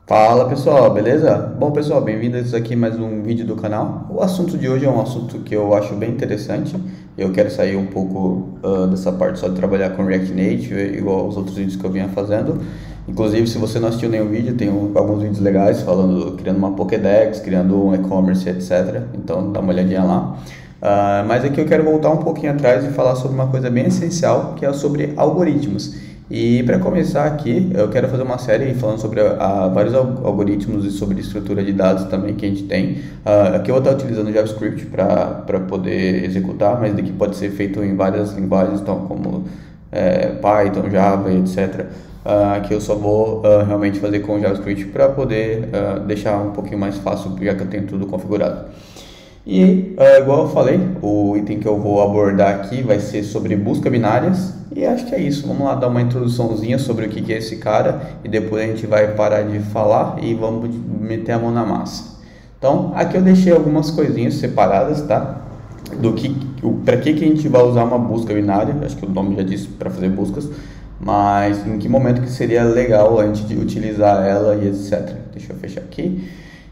Fala pessoal, beleza? Bom pessoal, bem-vindos aqui a mais um vídeo do canal. O assunto de hoje é um assunto que eu acho bem interessante. Eu quero sair um pouco dessa parte só de trabalhar com React Native, igual os outros vídeos que eu vinha fazendo. Inclusive, se você não assistiu nenhum vídeo, tem alguns vídeos legais falando, criando uma Pokédex, criando um e-commerce, etc. Então dá uma olhadinha lá. Mas aqui eu quero voltar um pouquinho atrás e falar sobre uma coisa bem essencial, que é sobre algoritmos. E para começar aqui, eu quero fazer uma série falando sobre vários algoritmos e sobre estrutura de dados também que a gente tem. Aqui eu vou estar utilizando JavaScript para poder executar, mas daqui pode ser feito em várias linguagens, então, como Python, Java, etc. Aqui eu só vou realmente fazer com JavaScript para poder deixar um pouquinho mais fácil, já que eu tenho tudo configurado. E, igual eu falei, o item que eu vou abordar aqui vai ser sobre busca binárias. E acho que é isso. Vamos lá dar uma introduçãozinha sobre o que é esse cara. E depois a gente vai parar de falar e vamos meter a mão na massa. Então, aqui eu deixei algumas coisinhas separadas, tá? Para que a gente vai usar uma busca binária. Acho que o nome já disse para fazer buscas. Mas em que momento que seria legal a gente utilizar ela e etc. Deixa eu fechar aqui.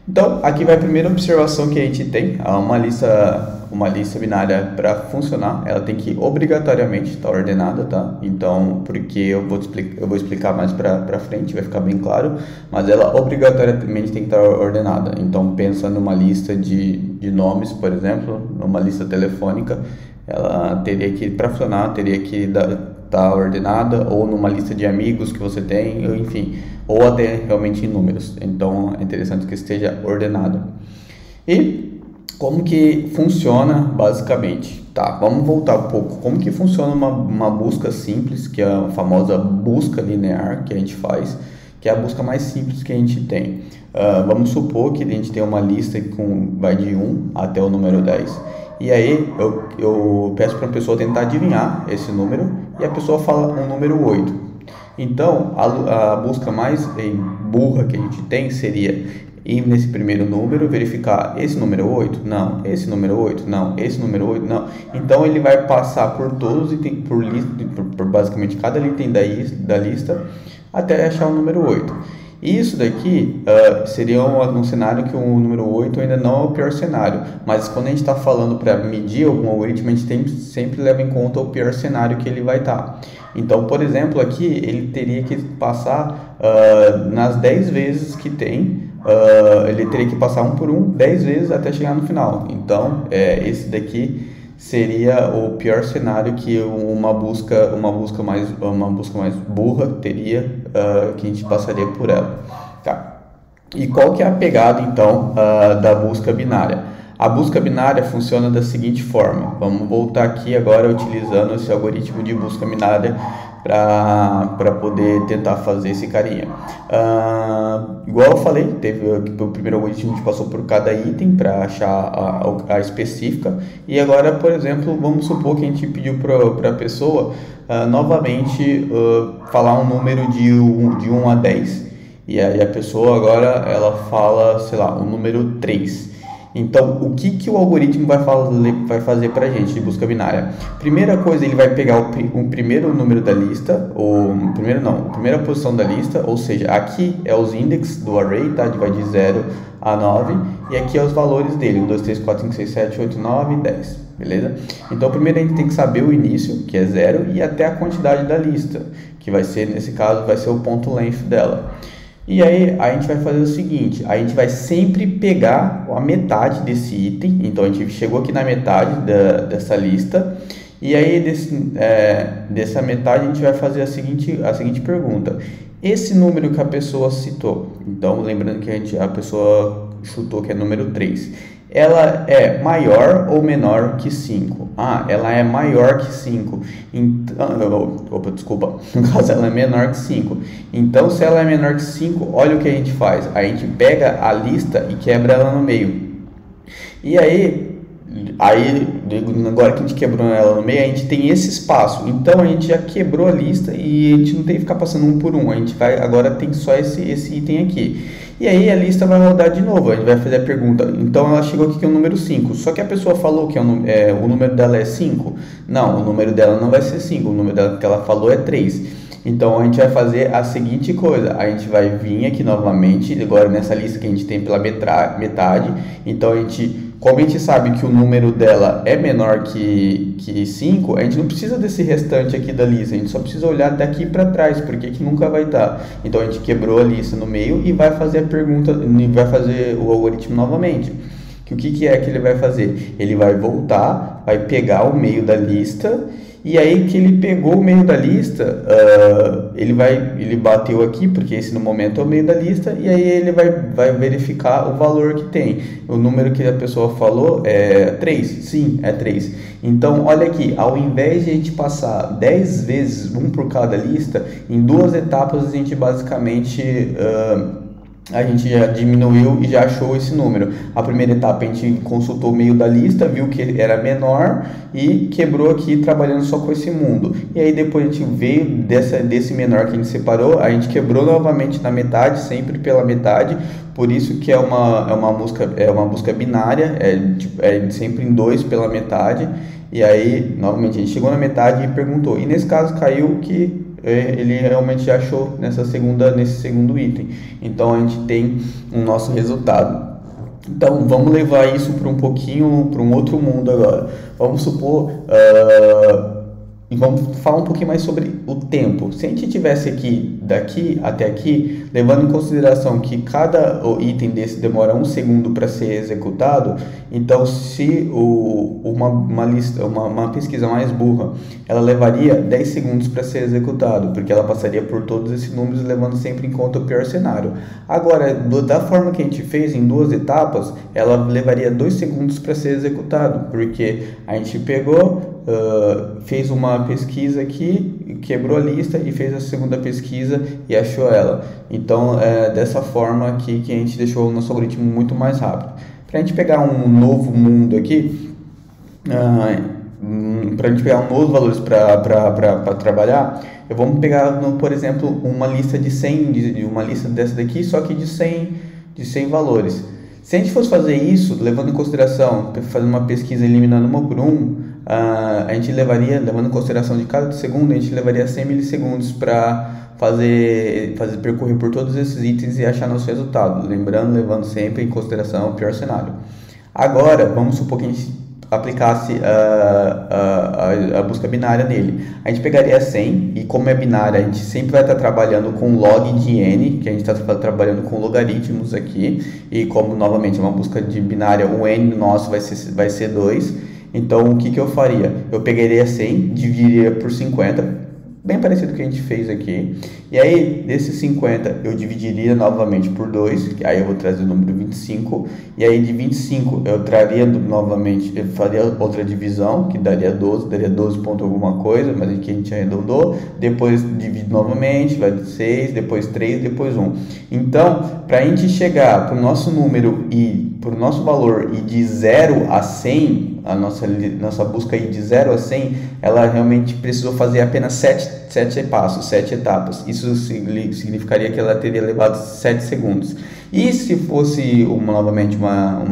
Então, aqui vai a primeira observação que a gente tem. Uma lista binária para funcionar, ela tem que obrigatoriamente estar ordenada, tá? Então, porque eu vou explicar mais para frente, vai ficar bem claro, mas ela obrigatoriamente tem que estar ordenada. Então, pensa numa lista de nomes, por exemplo, numa lista telefônica, ela teria que, para funcionar, teria que estar ordenada, ou numa lista de amigos que você tem, enfim, ou até realmente em números. Então é interessante que esteja ordenado. E como que funciona basicamente? Tá, vamos voltar um pouco. Como que funciona uma busca simples, que é a famosa busca linear que a gente faz, que é a busca mais simples que a gente tem. Vamos supor que a gente tem uma lista vai de 1 até o número 10. E aí eu peço para a pessoa tentar adivinhar esse número e a pessoa fala um número 8. Então, a busca mais burra que a gente tem seria ir nesse primeiro número, verificar esse número 8, não, esse número 8, não, esse número 8, não. Então, ele vai passar por todos e por basicamente cada item da lista até achar o número 8. Isso daqui seria um cenário que o número 8 ainda não é o pior cenário, mas quando a gente está falando para medir algum algoritmo, a gente sempre leva em conta o pior cenário que ele vai estar. Então, por exemplo, aqui ele teria que passar nas 10 vezes que tem, ele teria que passar um por um 10 vezes até chegar no final. Então, esse daqui seria o pior cenário que uma busca mais burra teria, que a gente passaria por ela. Tá. E qual que é a pegada então da busca binária? A busca binária funciona da seguinte forma. Vamos voltar aqui agora utilizando esse algoritmo de busca binária para poder tentar fazer esse carinha. Igual eu falei, teve o primeiro algoritmo, a gente passou por cada item para achar a específica. E agora, por exemplo, vamos supor que a gente pediu para a pessoa novamente falar um número de 1 a 10. E aí a pessoa agora ela fala, sei lá, o número 3. Então, o que o algoritmo vai fazer para a gente de busca binária? Primeira coisa, ele vai pegar o primeiro número da lista, a primeira posição da lista, ou seja, aqui é os index do array, tá? Vai de 0 a 9, e aqui é os valores dele, 1, 2, 3, 4, 5, 6, 7, 8, 9 e 10, beleza? Então, primeiro a gente tem que saber o início, que é 0, e até a quantidade da lista, que vai ser, nesse caso, vai ser o ponto length dela. E aí a gente vai fazer o seguinte, a gente vai sempre pegar a metade desse item, então a gente chegou aqui na metade dessa lista, e aí dessa metade a gente vai fazer a seguinte pergunta: esse número que a pessoa citou, então lembrando que a pessoa chutou que é número 3, ela é maior ou menor que 5? Ela é maior que 5. Então, desculpa. No caso, ela é menor que 5. Então, se ela é menor que 5, olha o que a gente faz. A gente pega a lista e quebra ela no meio. E aí, agora que a gente quebrou ela no meio, a gente tem esse espaço. Então, a gente já quebrou a lista e a gente não tem que ficar passando um por um. A gente agora tem só esse item aqui. E aí a lista vai rodar de novo, a gente vai fazer a pergunta. Então ela chegou aqui que é o número 5. Só que a pessoa falou que o número dela é 5. Não, o número dela não vai ser 5. O número dela que ela falou é 3. Então a gente vai fazer a seguinte coisa, a gente vai vir aqui novamente, agora nessa lista que a gente tem pela metade, então como a gente sabe que o número dela é menor que 5, a gente não precisa desse restante aqui da lista, a gente só precisa olhar daqui para trás, porque aqui nunca vai estar. Então a gente quebrou a lista no meio e vai fazer a pergunta, vai fazer o algoritmo novamente. O que é que ele vai fazer? Ele vai voltar, vai pegar o meio da lista, e aí que ele pegou o meio da lista, ele bateu aqui, porque esse no momento é o meio da lista, e aí ele vai verificar o valor que tem. O número que a pessoa falou é 3, sim, é 3. Então, olha aqui, ao invés de a gente passar 10 vezes, um por cada lista, em 2 etapas a gente basicamente... a gente já diminuiu e já achou esse número. A primeira etapa a gente consultou o meio da lista, viu que era menor e quebrou aqui trabalhando só com esse mundo. E aí depois a gente veio desse menor que a gente separou, a gente quebrou novamente na metade, sempre pela metade. Por isso que é uma busca binária, é sempre em 2 pela metade. E aí novamente a gente chegou na metade e perguntou. E nesse caso caiu que ele realmente achou nesse segundo item. Então a gente tem o nosso resultado. Então vamos levar isso para um outro mundo agora. Vamos supor, e vamos falar um pouquinho mais sobre o tempo. Se a gente tivesse aqui, daqui até aqui, levando em consideração que cada item desse demora 1 segundo para ser executado, então se uma pesquisa mais burra, ela levaria 10 segundos para ser executado, porque ela passaria por todos esses números, levando sempre em conta o pior cenário. Agora, da forma que a gente fez, em 2 etapas, ela levaria 2 segundos para ser executado, porque a gente pegou, fez uma pesquisa aqui, quebrou a lista e fez a segunda pesquisa e achou ela. Então é dessa forma aqui que a gente deixou o nosso algoritmo muito mais rápido. Para a gente pegar um novo mundo aqui, para a gente pegar novos valores para trabalhar, vamos pegar, por exemplo, uma lista de 100, uma lista dessa daqui, só que de 100 valores. Se a gente fosse fazer isso, levando em consideração, fazer uma pesquisa eliminando uma por um, a gente levaria, levando em consideração de cada segundo, a gente levaria 100 milissegundos para percorrer por todos esses itens e achar nosso resultado. Lembrando, levando sempre em consideração o pior cenário. Agora, vamos supor que a gente aplicasse a busca binária nele. A gente pegaria 100 e, como é binária, a gente sempre vai estar trabalhando com log de n, que a gente está trabalhando com logaritmos aqui, e como novamente é uma busca de binária, o n nosso vai ser 2. Então o que eu faria? Eu pegaria 100, dividiria por 50, bem parecido com o que a gente fez aqui, e aí desses 50 eu dividiria novamente por 2, que aí eu vou trazer o número 25, e aí de 25 eu traria novamente, eu faria outra divisão, que daria 12 ponto alguma coisa, mas aqui a gente arredondou, depois divide novamente, vai de 6, depois 3, depois 1. Então, para a gente chegar para o nosso número e para o nosso valor e de 0 a 100, a nossa busca aí de 0 a 100, ela realmente precisou fazer apenas 7 passos, 7 etapas. Isso significaria que ela teria levado 7 segundos. E se fosse novamente uma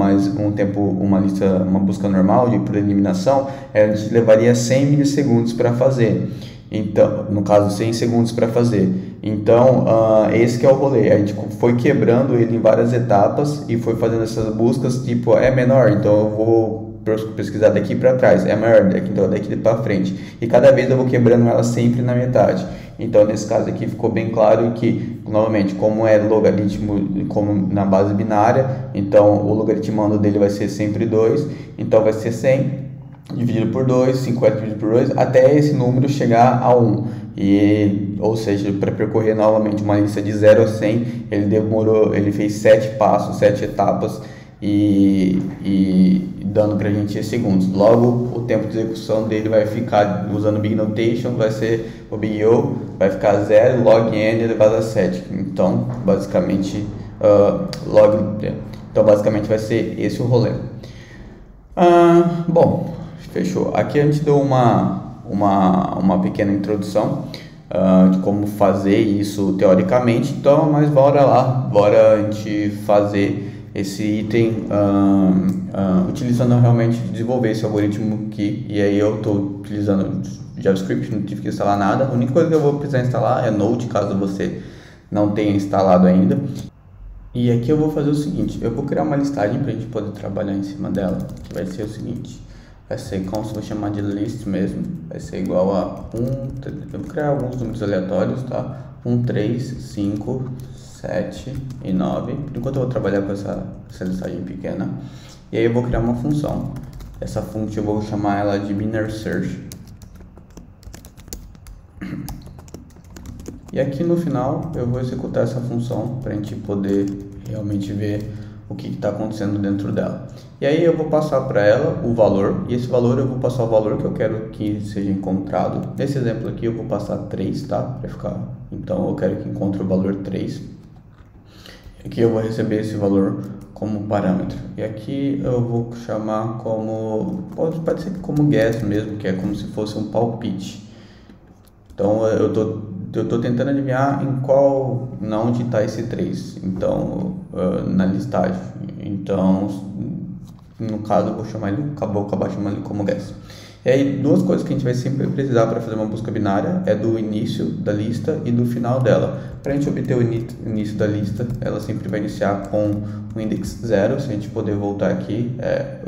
busca normal por eliminação, a gente levaria 100 milissegundos para fazer. Então, no caso, 100 segundos para fazer. Então, esse que é o rolê. A gente foi quebrando ele em várias etapas e foi fazendo essas buscas, tipo, é menor, então eu vou pesquisar daqui para trás, é maior, então daqui para frente. E cada vez eu vou quebrando ela sempre na metade. Então, nesse caso aqui ficou bem claro que, novamente, como é logaritmo, como na base binária, então o logaritmando dele vai ser sempre 2, então vai ser 100 dividido por 2, 50 dividido por 2, até esse número chegar a 1. Ou seja, para percorrer novamente uma lista de 0 a 100, ele fez 7 passos, 7 etapas, e dando pra gente segundos. Logo, o tempo de execução dele vai ficar, usando Big Notation, vai ser o Big O, vai ficar 0, log n elevado a 7. Então, basicamente, basicamente vai ser esse o rolê. Bom, fechou. Aqui a gente deu uma pequena introdução de como fazer isso teoricamente. Então, mas bora a gente fazer esse item utilizando realmente desenvolver esse algoritmo aqui, e aí eu estou utilizando JavaScript, não tive que instalar nada. A única coisa que eu vou precisar instalar é Node, caso você não tenha instalado ainda. E aqui eu vou fazer o seguinte, eu vou criar uma listagem para a gente poder trabalhar em cima dela, que vai ser o seguinte, vai ser como se vou chamar de list mesmo, vai ser igual a eu vou criar alguns números aleatórios, tá? 1, 3, 5, 7 e 9, por enquanto eu vou trabalhar com essa listagem pequena, e aí eu vou criar uma função, essa função eu vou chamar ela de binary search. E aqui no final eu vou executar essa função para a gente poder realmente ver o que está acontecendo dentro dela. E aí eu vou passar para ela o valor, e esse valor eu vou passar o valor que eu quero que seja encontrado. Nesse exemplo aqui eu vou passar 3, tá? Para ficar. Então eu quero que encontre o valor 3. Aqui eu vou receber esse valor como parâmetro. E aqui eu vou chamar como, pode ser como guess mesmo, que é como se fosse um palpite. Então eu tô tentando adivinhar onde está esse 3, então, na listagem. Então, no caso, eu vou acabar chamando ele como guess. E aí, duas coisas que a gente vai sempre precisar para fazer uma busca binária é do início da lista e do final dela. Para a gente obter o início da lista, ela sempre vai iniciar com o index 0. Se a gente poder voltar aqui,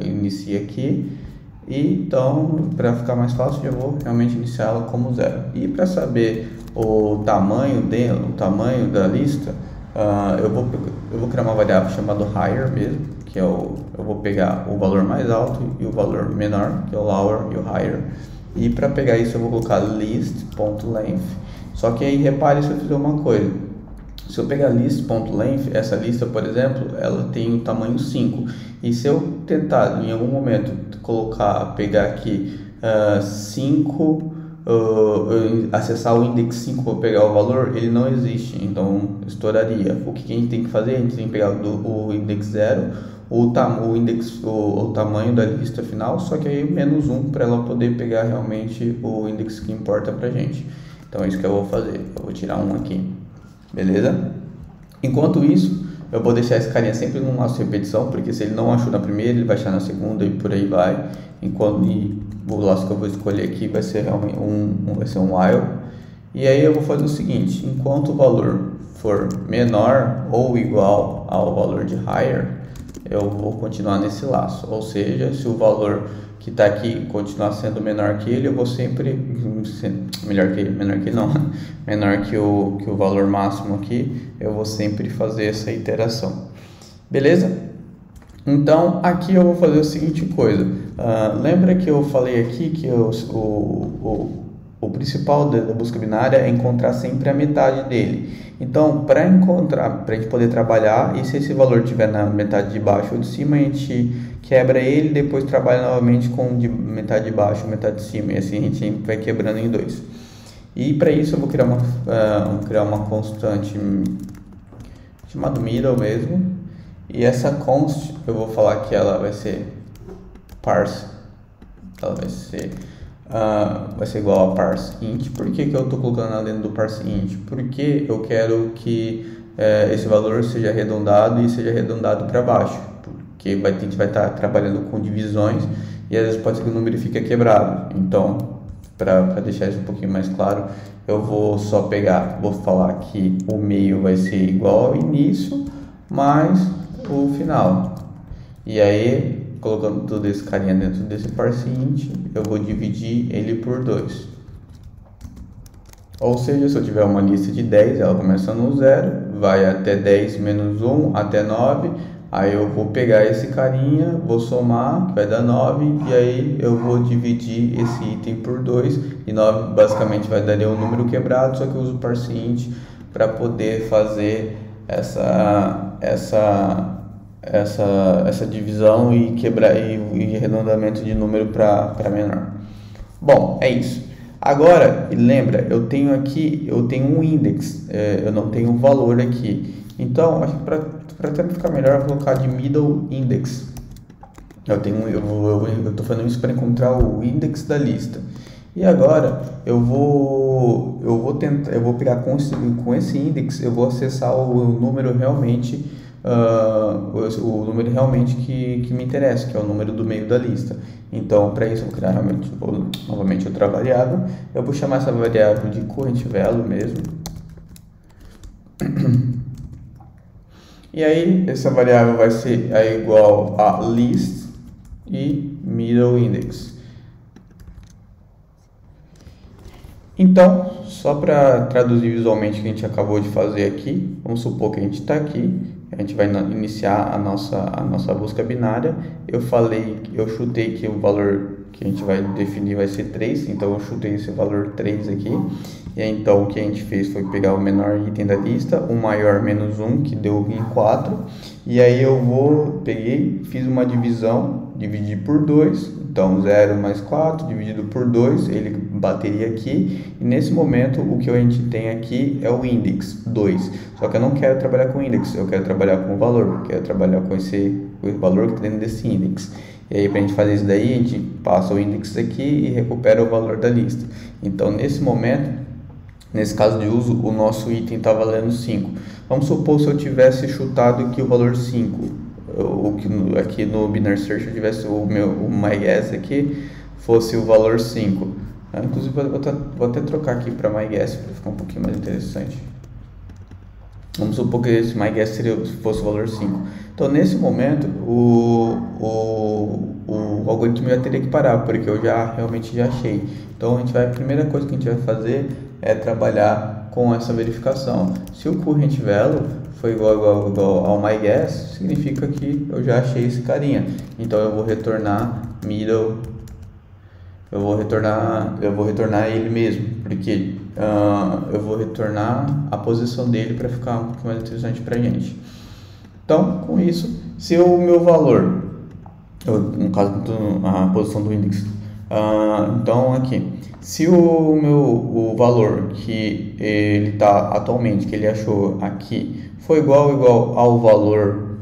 inicia aqui. E então, para ficar mais fácil, eu vou realmente iniciá-la como 0. E para saber o tamanho da lista, eu vou criar uma variável chamada higher mesmo, que eu vou pegar o valor mais alto e o valor menor, que é o lower e o higher. E para pegar isso eu vou colocar list.length. Só que aí repare se eu fizer uma coisa. Se eu pegar list.length, essa lista, por exemplo, ela tem o tamanho 5. E se eu tentar em algum momento pegar aqui 5, acessar o index 5 para pegar o valor, ele não existe, então estouraria. O que a gente tem que fazer? A gente tem que pegar o index 0, o tamanho da lista final, só que aí menos 1 para ela poder pegar realmente o index que importa pra gente. Então é isso que eu vou fazer, eu vou tirar 1 aqui, beleza? Enquanto isso, eu vou deixar esse carinha sempre no laço de repetição, porque se ele não achou na primeira, ele vai achar na segunda e por aí vai. O laço que eu vou escolher aqui vai ser realmente vai ser um while. E aí eu vou fazer o seguinte, enquanto o valor for menor ou igual ao valor de higher, eu vou continuar nesse laço. Ou seja, se o valor que está aqui continuar sendo menor que ele, eu vou sempre menor que o valor máximo aqui, eu vou sempre fazer essa iteração, beleza? Então aqui eu vou fazer a seguinte coisa, lembra que eu falei aqui que o principal da busca binária é encontrar sempre a metade dele. Então, para a gente poder trabalhar, e se esse valor estiver na metade de baixo ou de cima, a gente quebra ele, depois trabalha novamente com de metade de baixo, metade de cima, e assim a gente vai quebrando em 2. E para isso eu vou criar uma constante chamada middle mesmo, e essa const eu vou falar que ela vai ser parse, ela vai ser igual a parseInt. Por que eu estou colocando ela dentro do parseInt? Porque eu quero que esse valor seja arredondado e seja arredondado para baixo, porque a gente vai estar trabalhando com divisões e às vezes pode ser que o número fique quebrado. Então, para deixar isso um pouquinho mais claro, eu vou falar que o meio vai ser igual ao início mais o final. E aí, colocando todo esse carinha dentro desse parseInt, eu vou dividir ele por 2. Ou seja, se eu tiver uma lista de 10, ela começa no 0, vai até 10 menos 1, até 9. Aí eu vou pegar esse carinha, vou somar, que vai dar 9, e aí eu vou dividir esse item por 2, e 9 basicamente vai dar um número quebrado, só que eu uso o parseInt para poder fazer essa divisão e quebrar e arredondamento de número para menor. Bom, é isso. Agora, lembra, eu tenho um index, eu não tenho um valor aqui. Então, acho que para até ficar melhor, eu vou colocar de middle index. Eu estou fazendo isso para encontrar o index da lista. E agora eu vou pegar com esse index, eu vou acessar o número realmente o número realmente que me interessa, que é o número do meio da lista. Então, para isso, eu vou criar novamente outra variável. Eu vou chamar essa variável de current value mesmo. E aí, essa variável vai ser igual a list e middle index. Então, só para traduzir visualmente o que a gente acabou de fazer aqui, vamos supor que a gente está aqui, a gente vai iniciar a nossa busca binária. Eu chutei que o valor que a gente vai definir vai ser 3, então eu chutei esse valor 3 aqui. E aí, então o que a gente fez foi pegar o menor item da lista, o maior menos 1, que deu em 4. E aí eu fiz uma divisão, dividi por 2, então 0 mais 4 dividido por 2, ele bateria aqui. E nesse momento o que a gente tem aqui é o index 2. Só que eu não quero trabalhar com index, eu quero trabalhar com o valor, quero trabalhar com o valor que está dentro desse index. E aí, para a gente fazer isso daí, a gente passa o index aqui e recupera o valor da lista. Então, nesse momento, nesse caso de uso, o nosso item está valendo 5. Vamos supor se eu tivesse chutado aqui o valor 5, ou que aqui no Binary Search eu tivesse o myGuess aqui, fosse o valor 5. Inclusive, vou até trocar aqui para myGuess para ficar um pouquinho mais interessante. Vamos supor que esse myGuess fosse o valor 5. Então, nesse momento, o algoritmo já teria que parar, porque eu realmente já achei. Então, a primeira coisa que a gente vai fazer é trabalhar com essa verificação. Se o current value for igual ao myGuess, significa que eu já achei esse carinha. Então, eu vou retornar middle. Eu vou retornar ele mesmo, porque eu vou retornar a posição dele para ficar um pouco mais interessante para a gente. Então, com isso, se o meu valor, no caso a posição do index, então aqui, se o valor que ele está atualmente, que ele achou aqui, for igual ao valor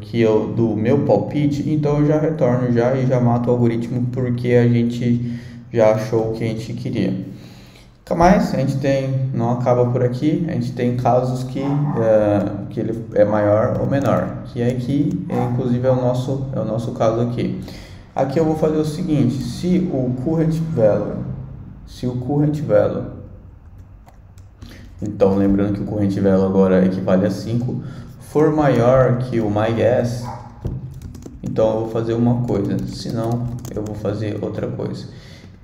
do meu palpite, então eu já retorno e já mato o algoritmo, porque a gente já achou o que a gente queria. Mas a gente não acaba por aqui, a gente tem casos que ele é maior ou menor, que aqui inclusive é o nosso caso aqui. Aqui eu vou fazer o seguinte: se o current value, então lembrando que o current value agora equivale a 5, for maior que o myGuess, então eu vou fazer uma coisa, senão eu vou fazer outra coisa.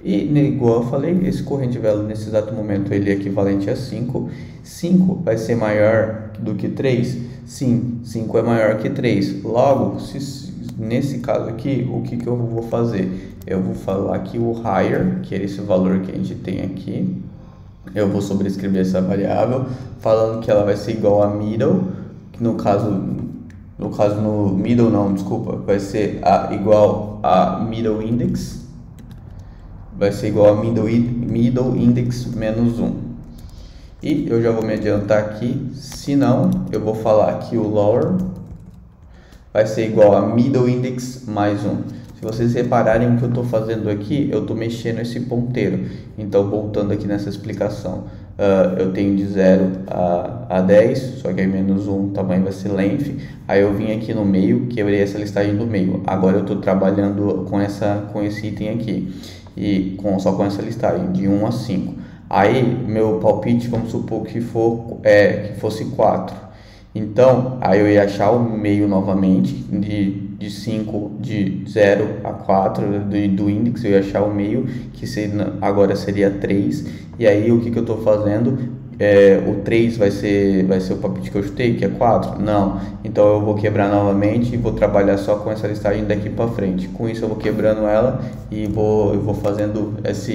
E igual eu falei, esse current value nesse exato momento ele é equivalente a 5. 5 vai ser maior do que 3? Sim, 5 é maior que 3. Logo, nesse caso aqui, o que eu vou fazer? Eu vou falar que o higher, que é esse valor que a gente tem aqui, eu vou sobrescrever essa variável, falando que ela vai ser igual a middle, que no caso no middle não, desculpa, vai ser igual a middle index, vai ser igual a middle index menos 1. E eu já vou me adiantar aqui, se não, eu vou falar que o lower vai ser igual a middle index mais 1. Se vocês repararem o que eu estou fazendo aqui, eu estou mexendo esse ponteiro. Então, voltando aqui nessa explicação, eu tenho de 0 a 10, só que aí menos 1 tamanho vai ser length. Aí eu vim aqui no meio, quebrei essa listagem do meio. Agora eu estou trabalhando com esse item aqui, e só com essa listagem, de 1 a 5. Aí, meu palpite, vamos supor que fosse 4. Então, aí eu ia achar o meio novamente, de 5, de 0 a 4 do índice, eu ia achar o meio, que agora seria 3. E aí, o que eu estou fazendo? O 3 vai ser o palpite que eu chutei, que é 4? Não. Então, eu vou quebrar novamente e vou trabalhar só com essa listagem daqui para frente. Com isso, eu vou quebrando ela e vou fazendo essa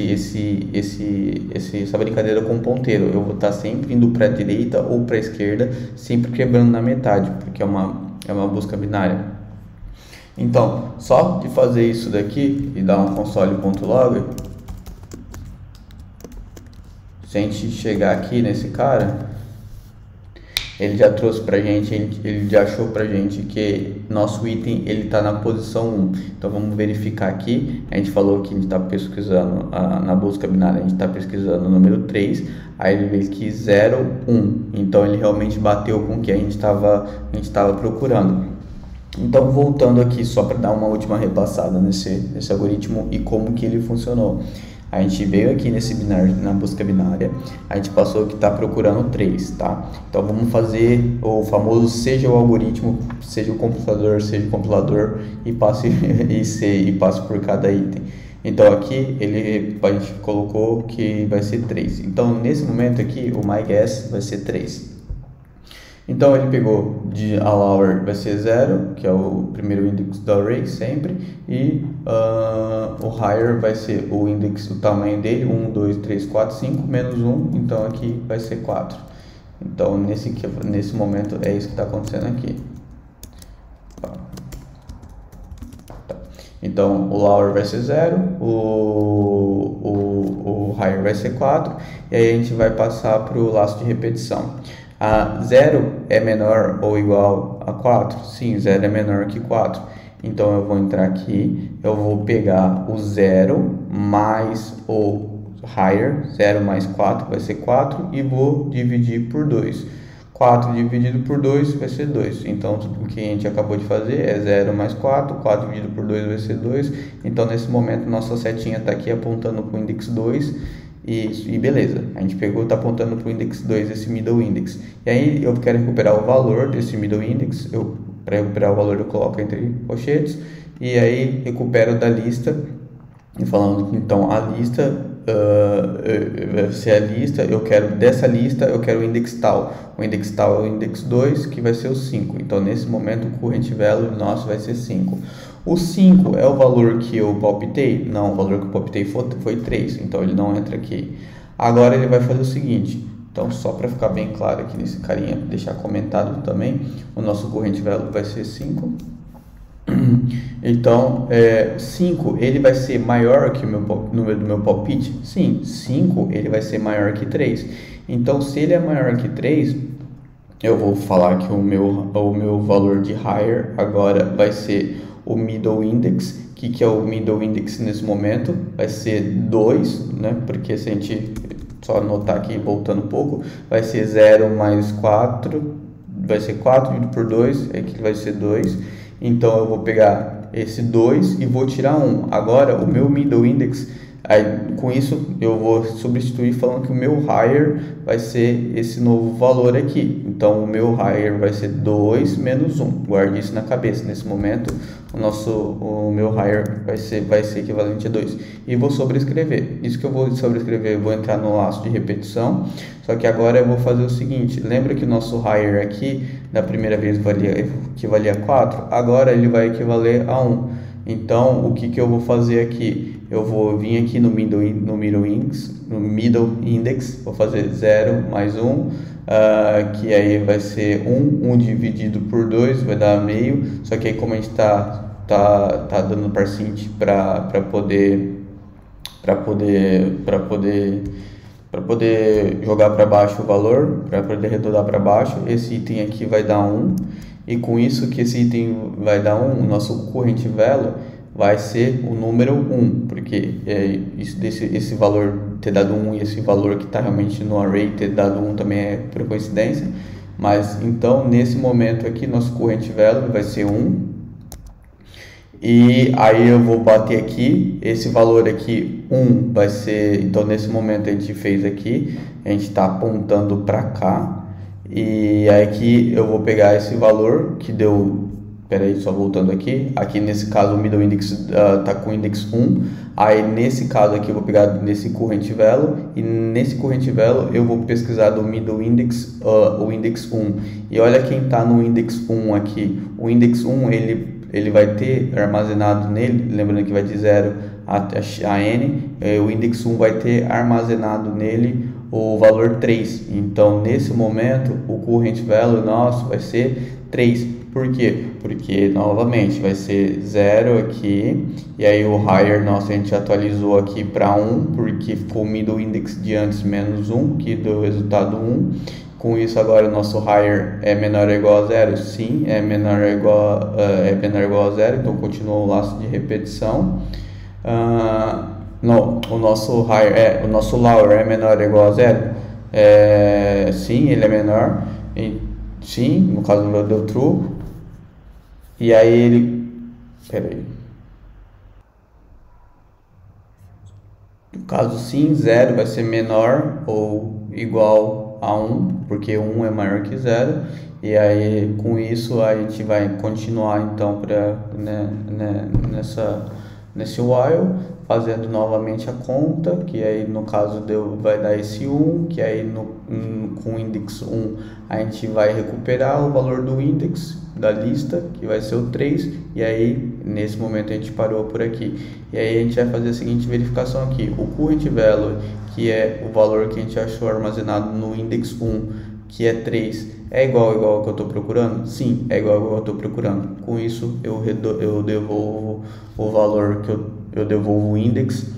brincadeira com o ponteiro. Eu vou estar sempre indo para a direita ou para a esquerda, sempre quebrando na metade, porque é uma busca binária. Então, só de fazer isso daqui e dar um console.log, se a gente chegar aqui nesse cara, ele já trouxe pra gente, ele já achou pra gente que nosso item ele está na posição 1. Então vamos verificar aqui. A gente falou que a gente está pesquisando na busca binária, a gente está pesquisando o número 3, aí ele veio aqui 0, 1. Então ele realmente bateu com o que a gente estava procurando. Então voltando aqui só para dar uma última repassada nesse algoritmo e como que ele funcionou. A gente veio aqui nesse binário, na busca binária, a gente passou que está procurando 3, tá? Então vamos fazer o famoso seja o algoritmo, seja o computador, seja o compilador e passe por cada item. Então aqui a gente colocou que vai ser 3. Então nesse momento aqui o myGuess vai ser 3. Então ele pegou de allower vai ser 0, que é o primeiro index do array sempre, e o higher vai ser o index, o tamanho dele, 1, 2, 3, 4, 5, menos 1, então aqui vai ser 4. Então nesse momento é isso que está acontecendo aqui. Então o lower vai ser 0, o higher vai ser 4, e aí a gente vai passar para o laço de repetição. 0 é menor ou igual a 4? Sim, 0 é menor que 4. Então eu vou entrar aqui, eu vou pegar o 0 mais o higher, 0 mais 4 vai ser 4, e vou dividir por 2. 4 dividido por 2 vai ser 2. Então o que a gente acabou de fazer é 0 mais 4, 4 dividido por 2 vai ser 2. Então nesse momento nossa setinha está aqui apontando para o index 2. E beleza, a gente pegou, está apontando para o index 2, esse middle index. E aí eu quero recuperar o valor desse middle index. Para recuperar o valor eu coloco entre colchetes. E aí recupero da lista. E falando que então a lista vai ser a lista. Eu quero dessa lista, eu quero o index tal. O index tal é o index 2, que vai ser o 5. Então nesse momento o current value nosso vai ser 5. O 5 é o valor que eu palpitei? Não, o valor que eu palpitei foi 3, então ele não entra aqui. Agora ele vai fazer o seguinte, então só para ficar bem claro aqui nesse carinha, deixar comentado também, o nosso current value vai ser 5. Então, 5 ele vai ser maior que o número do meu palpite? Sim, 5 ele vai ser maior que 3. Então, se ele é maior que 3, eu vou falar que o meu valor de higher agora vai ser o middle index. Que é o middle index nesse momento? Vai ser 2, né? Porque se a gente só anotar aqui, voltando um pouco, vai ser 0 mais 4, vai ser 4 dividido por 2, aqui vai ser 2. Então eu vou pegar esse 2 e vou tirar 1. Agora o meu middle index, aí, com isso eu vou substituir falando que o meu higher vai ser esse novo valor aqui. Então o meu higher vai ser 2 menos 1. Guarde isso na cabeça. Nesse momento o meu higher vai ser equivalente a 2. E vou sobrescrever. Isso que eu vou sobrescrever, eu vou entrar no laço de repetição. Só que agora eu vou fazer o seguinte. Lembra que o nosso higher aqui, da primeira vez, equivalia a 4? Agora ele vai equivaler a 1. Então o que eu vou fazer aqui? Eu vou vir aqui no middle index, vou fazer 0 mais 1, que aí vai ser 1 dividido por 2, vai dar meio, só que aí como a gente tá dando parcinte para poder jogar para baixo o valor, para poder arredondar para baixo, esse item aqui vai dar 1, e com isso que esse item vai dar 1, o nosso current value vai ser o número 1, porque esse valor ter dado 1 e esse valor que está realmente no array ter dado 1 também é por coincidência. Mas então nesse momento aqui nosso current value vai ser 1, e aí eu vou bater aqui, esse valor aqui 1 vai ser, então nesse momento a gente fez aqui, a gente está apontando para cá, e aí aqui eu vou pegar esse valor que deu. Peraí, só voltando aqui nesse caso o middle index está com o index 1, aí nesse caso aqui eu vou pegar nesse current value, e nesse current value eu vou pesquisar do middle index o index 1, e olha quem está no index 1 aqui, o index 1 ele vai ter armazenado nele, lembrando que vai de 0 a n, o index 1 vai ter armazenado nele o valor 3, então nesse momento o current value nosso vai ser 3. Por quê? Porque, novamente, vai ser 0 aqui, e aí o higher nosso a gente atualizou aqui para 1, porque ficou o middle index de antes menos 1, que deu o resultado 1. Com isso agora o nosso higher é menor ou igual a zero? Sim, é menor ou igual, é menor ou igual a zero, então continua o laço de repetição. Não, o nosso higher o nosso lower é menor ou igual a zero? Sim, ele é menor. Sim, no caso deu true. E aí peraí. No caso sim, zero vai ser menor ou igual a 1, porque 1 é maior que zero. E aí com isso a gente vai continuar então nesse while, fazendo novamente a conta, que aí no caso vai dar esse 1, que aí com o index 1 a gente vai recuperar o valor do index da lista, que vai ser o 3, e aí nesse momento a gente parou por aqui. E aí a gente vai fazer a seguinte verificação aqui: o current value, que é o valor que a gente achou armazenado no index 1, que é 3, é igual ao que eu estou procurando? Sim, é igual ao que eu estou procurando. Com isso eu devolvo o valor que eu devolvo o index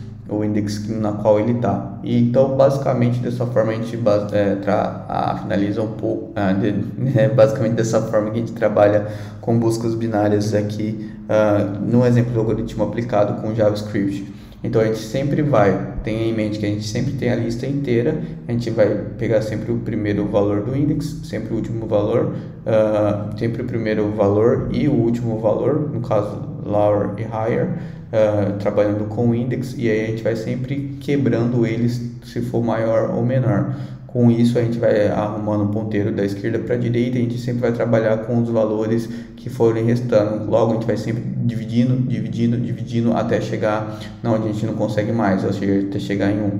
na qual ele está. E então basicamente dessa forma a gente finaliza um pouco, basicamente dessa forma que a gente trabalha com buscas binárias aqui no exemplo do algoritmo aplicado com JavaScript. Então a gente sempre tenha em mente que a gente sempre tem a lista inteira, a gente vai pegar sempre o primeiro valor do index, sempre o último valor, sempre o primeiro valor e o último valor, no caso lower e higher, trabalhando com o index, e aí a gente vai sempre quebrando eles se for maior ou menor. Com isso a gente vai arrumando o ponteiro da esquerda para a direita, e a gente sempre vai trabalhar com os valores que forem restando. Logo a gente vai sempre dividindo até chegar onde a gente não consegue mais, ou seja, até chegar em 1.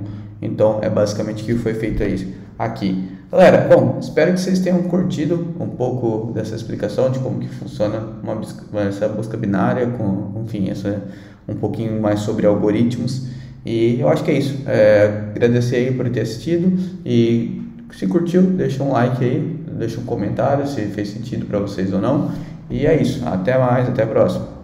Então é basicamente o que foi feito isso aqui. Galera, bom, espero que vocês tenham curtido um pouco dessa explicação de como que funciona essa busca binária, enfim, um pouquinho mais sobre algoritmos. E eu acho que é isso. Agradecer aí por ter assistido, e se curtiu, deixa um like aí, deixa um comentário se fez sentido para vocês ou não. E é isso. Até mais, até a próxima.